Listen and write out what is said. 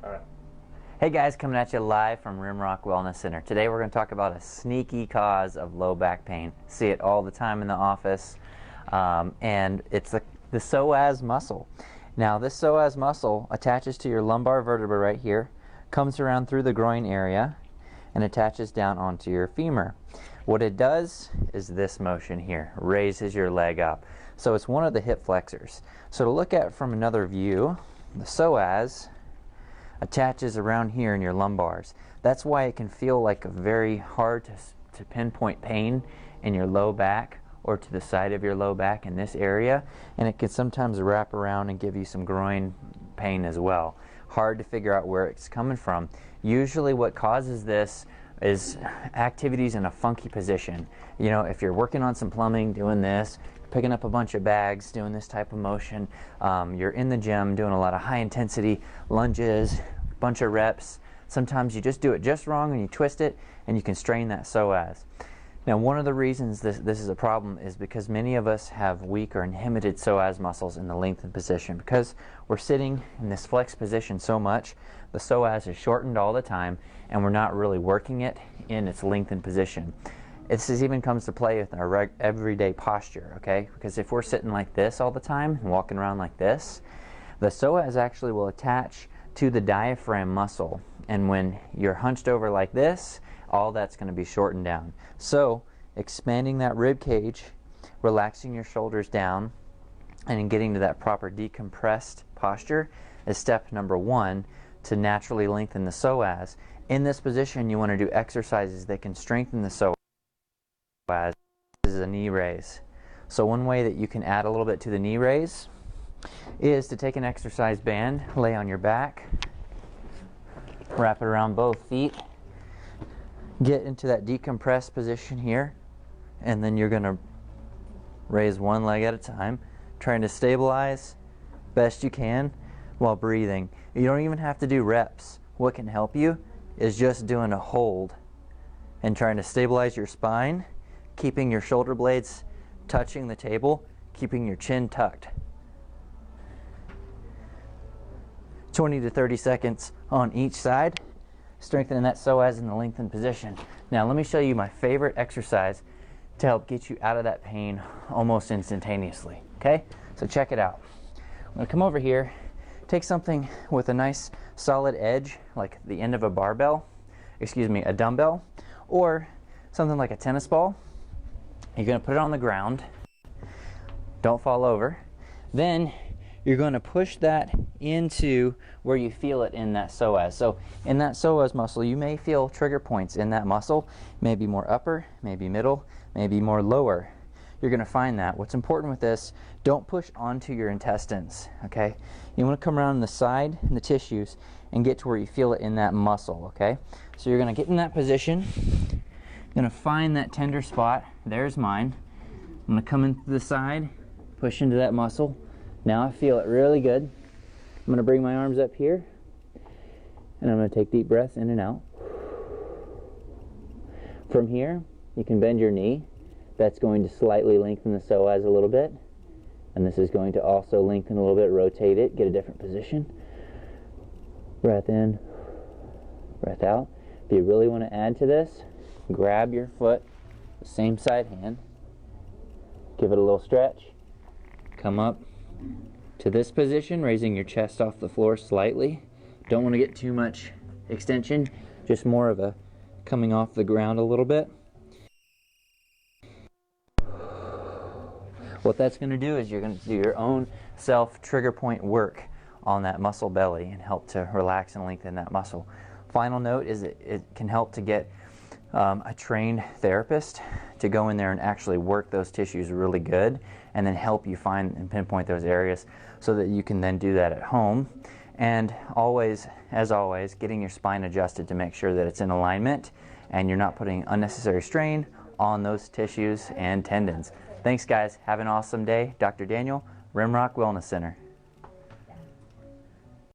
All right. Hey guys, coming at you live from Rimrock Wellness Center. Today we're going to talk about a sneaky cause of low back pain. See it all the time in the office, and it's the psoas muscle. Now this psoas muscle attaches to your lumbar vertebra right here, comes around through the groin area, and attaches down onto your femur. What it does is this motion here, raises your leg up. So it's one of the hip flexors. So to look at from another view, the psoas attaches around here in your lumbars. That's why it can feel like a very hard to pinpoint pain in your low back or to the side of your low back in this area, and it can sometimes wrap around and give you some groin pain as well. Hard to figure out where it's coming from. Usually what causes this is activities in a funky position. You know, if you're working on some plumbing, doing this, picking up a bunch of bags, doing this type of motion, you're in the gym doing a lot of high intensity lunges, bunch of reps. Sometimes you just do it just wrong and you twist it and you can strain that psoas. Now one of the reasons this is a problem is because many of us have weak or inhibited psoas muscles in the lengthened position. Because we're sitting in this flex position so much, the psoas is shortened all the time and we're not really working it in its lengthened position. This even comes to play with our everyday posture, okay? Because if we're sitting like this all the time and walking around like this, the psoas actually will attach to the diaphragm muscle. And when you're hunched over like this, all that's going to be shortened down. So expanding that rib cage, relaxing your shoulders down, and getting to that proper decompressed posture is step number one to naturally lengthen the psoas. In this position, you want to do exercises that can strengthen the psoas. This is a knee raise. So one way that you can add a little bit to the knee raise is to take an exercise band, lay on your back, wrap it around both feet, get into that decompressed position here, and then you're going to raise one leg at a time, trying to stabilize best you can while breathing. You don't even have to do reps. What can help you is just doing a hold and trying to stabilize your spine, keeping your shoulder blades touching the table, keeping your chin tucked. 20 to 30 seconds on each side, strengthening that psoas in the lengthened position. Now let me show you my favorite exercise to help get you out of that pain almost instantaneously. Okay, so check it out. I'm going to come over here, take something with a nice solid edge like the end of a barbell, a dumbbell, or something like a tennis ball. You're going to put it on the ground, don't fall over. Then you're going to push that into where you feel it in that psoas. So in that psoas muscle, you may feel trigger points in that muscle, maybe more upper, maybe middle, maybe more lower. You're going to find that. What's important with this, don't push onto your intestines, okay? You want to come around the side and the tissues and get to where you feel it in that muscle, okay? So you're going to get in that position. Going to find that tender spot. There's mine. I'm going to come in to the side, push into that muscle. Now I feel it really good. I'm going to bring my arms up here, and I'm going to take deep breaths in and out. From here, you can bend your knee. That's going to slightly lengthen the psoas a little bit, and this is going to also lengthen a little bit, rotate it, get a different position. Breath in, breath out. If you really want to add to this, grab your foot, the same side hand, give it a little stretch, come up to this position, raising your chest off the floor slightly. Don't want to get too much extension, just more of a coming off the ground a little bit. What that's going to do is you're going to do your own self trigger point work on that muscle belly and help to relax and lengthen that muscle. Final note is it can help to get a trained therapist to go in there and actually work those tissues really good and then help you find and pinpoint those areas so that you can then do that at home. And always, as always, getting your spine adjusted to make sure that it's in alignment and you're not putting unnecessary strain on those tissues and tendons. Thanks guys, have an awesome day. Dr. Daniel, Rimrock Wellness Center.